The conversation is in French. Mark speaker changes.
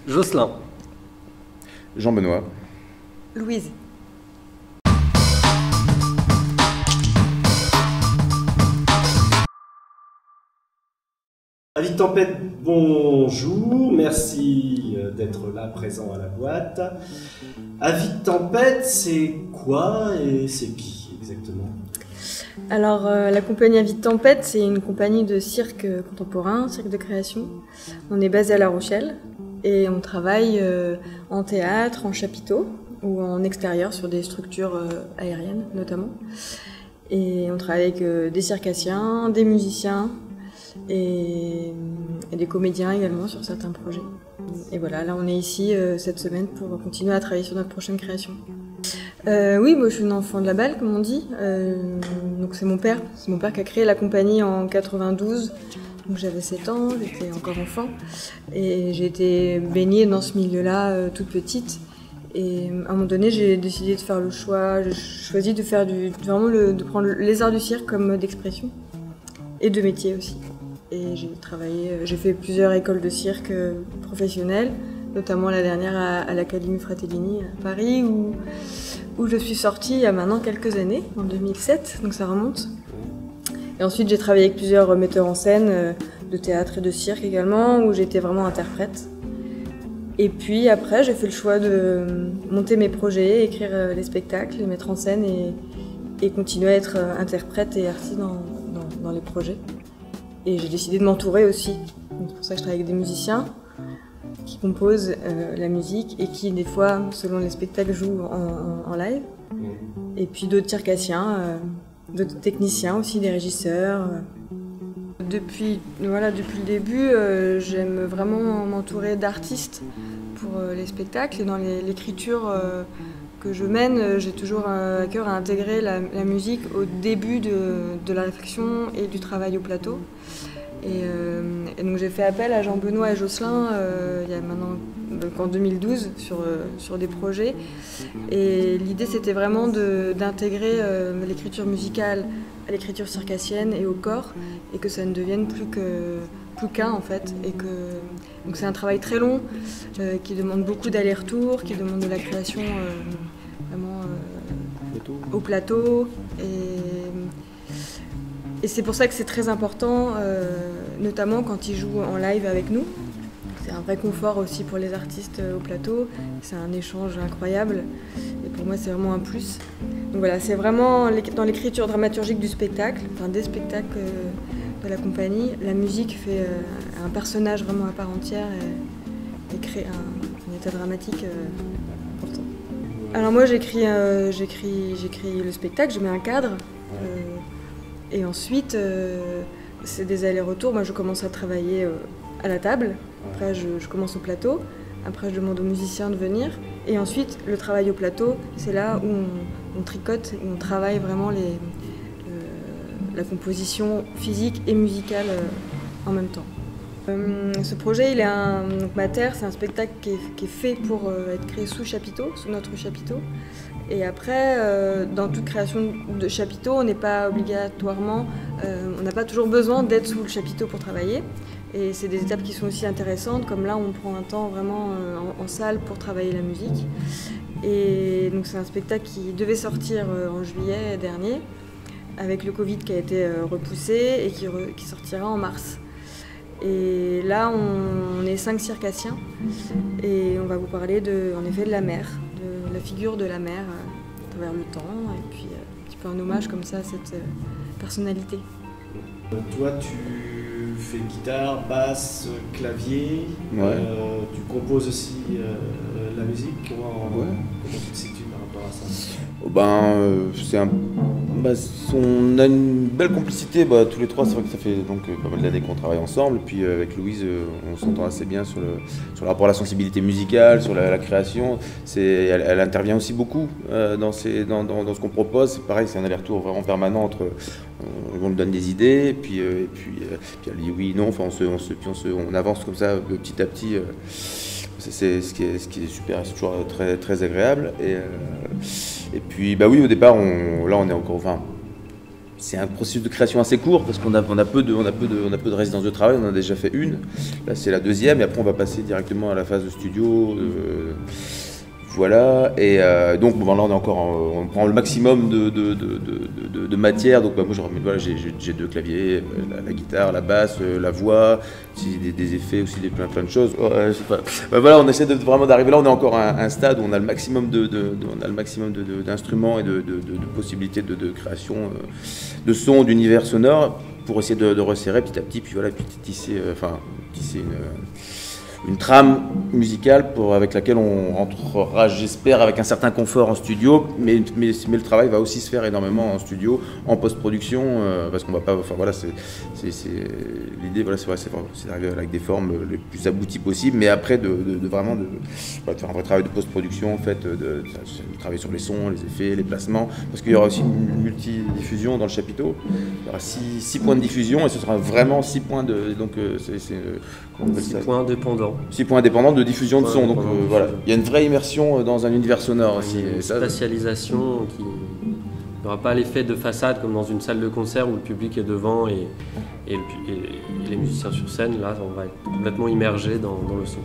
Speaker 1: Jocelyn.
Speaker 2: Jean-Benoît.
Speaker 3: Louise.
Speaker 1: Avis Tempête, bonjour, merci d'être là présent à la boîte. Avis Tempête, c'est quoi et c'est qui exactement?
Speaker 3: Alors, la compagnie Avis Tempête, c'est une compagnie de cirque contemporain, cirque de création. On est basé à La Rochelle et on travaille en théâtre, en chapiteau ou en extérieur sur des structures aériennes notamment. Et on travaille avec des circassiens, des musiciens et des comédiens également sur certains projets. Et voilà, là on est ici cette semaine pour continuer à travailler sur notre prochaine création. Oui, moi je suis une enfant de la balle, comme on dit. Donc c'est mon père qui a créé la compagnie en 92. Donc j'avais 7 ans, j'étais encore enfant. Et j'ai été baignée dans ce milieu-là toute petite. Et à un moment donné, j'ai décidé de faire le choix, j'ai choisi de faire de prendre les arts du cirque comme mode d'expression. Et de métier aussi. Et j'ai fait plusieurs écoles de cirque professionnelles, notamment la dernière à l'Académie Fratellini à Paris, où je suis sortie il y a maintenant quelques années, en 2007, donc ça remonte. Et ensuite j'ai travaillé avec plusieurs metteurs en scène de théâtre et de cirque également, où j'étais vraiment interprète. Et puis après j'ai fait le choix de monter mes projets, écrire les spectacles, les mettre en scène et continuer à être interprète et artiste dans les projets. Et j'ai décidé de m'entourer aussi. C'est pour ça que je travaille avec des musiciens qui composent la musique et qui, des fois, selon les spectacles, jouent en live. Et puis d'autres circassiens, d'autres techniciens aussi, des régisseurs. Depuis le début, j'aime vraiment m'entourer d'artistes pour les spectacles. Et dans l'écriture que je mène, j'ai toujours à cœur à intégrer la musique au début de la réflexion et du travail au plateau. Et donc j'ai fait appel à Jean-Benoît et Jocelyn il y a maintenant, en 2012 sur des projets. Et l'idée c'était vraiment d'intégrer l'écriture musicale à l'écriture circassienne et au corps, et que ça ne devienne plus qu'un en fait. Donc c'est un travail très long qui demande beaucoup d'allers-retours, qui demande de la création vraiment au plateau. Et c'est pour ça que c'est très important, notamment quand ils jouent en live avec nous. C'est un vrai confort aussi pour les artistes au plateau. C'est un échange incroyable. Et pour moi, c'est vraiment un plus. Donc voilà, c'est vraiment dans l'écriture dramaturgique du spectacle, enfin des spectacles de la compagnie. La musique fait un personnage vraiment à part entière et crée un état dramatique important. Alors moi, j'écris le spectacle, je mets un cadre. Et ensuite, c'est des allers-retours. Moi, je commence à travailler à la table. Après, je commence au plateau. Après, je demande aux musiciens de venir. Et ensuite, le travail au plateau, c'est là où on tricote, où on travaille vraiment la composition physique et musicale en même temps. Ce projet, donc Mater, c'est un spectacle qui est fait pour être créé sous notre chapiteau. Et après, dans toute création de chapiteau, on n'est pas obligatoirement, on n'a pas toujours besoin d'être sous le chapiteau pour travailler. Et c'est des étapes qui sont aussi intéressantes, comme là, on prend un temps vraiment en salle pour travailler la musique. Et donc c'est un spectacle qui devait sortir en juillet dernier, avec le Covid qui a été repoussé et qui sortira en mars. Et là, on est 5 circassiens et on va vous parler en effet de la mer, de la figure de la mer à travers le temps, et puis un petit peu un hommage comme ça à cette personnalité.
Speaker 1: Toi, tu fais guitare, basse, clavier,
Speaker 2: Ouais.
Speaker 1: Tu composes aussi la musique. Comment tu te situes par rapport à ça?
Speaker 2: On a une belle complicité, tous les trois. C'est vrai que ça fait donc pas mal d'années qu'on travaille ensemble. Puis avec Louise, on s'entend assez bien sur le rapport à la sensibilité musicale, sur la création. Elle intervient aussi beaucoup dans ce qu'on propose. C'est pareil, c'est un aller-retour vraiment permanent entre on lui donne des idées, puis elle dit oui, non. Enfin, on avance comme ça petit à petit. C'est ce qui est super, c'est toujours très, très agréable. Et puis, oui, au départ, on est encore, enfin, c'est un processus de création assez court parce qu'on a peu de résidence de travail, on en a déjà fait une. Là, c'est la deuxième et après on va passer directement à la phase de studio. Voilà, et donc bon, là on prend le maximum de matière. Donc moi voilà, j'ai 2 claviers, la guitare, la basse, la voix, des effets aussi, plein de choses. Voilà, on essaie vraiment d'arriver là. On est encore à un stade où on a le maximum d'instruments et de possibilités de création de sons, d'univers sonore pour essayer de resserrer petit à petit, puis voilà, puis tisser une trame musicale avec laquelle on rentrera, j'espère, avec un certain confort en studio, mais le travail va aussi se faire énormément en studio, en post-production, parce qu'on va pas, enfin voilà, l'idée, voilà, c'est d'arriver avec des formes les plus abouties possibles, mais après de faire un vrai travail de post-production, en fait, de travailler sur les sons, les effets, les placements, parce qu'il y aura aussi une multi-diffusion dans le chapiteau. Il y aura 6 points de diffusion et ce sera vraiment 6 points de, donc
Speaker 4: 6 points dépendants.
Speaker 2: 6 points indépendants de diffusion de son, donc voilà. Il y a une vraie immersion dans un univers sonore aussi.
Speaker 4: Une spatialisation qui n'aura pas l'effet de façade comme dans une salle de concert où le public est devant et les musiciens sur scène. Là, on va être complètement immergé dans le son.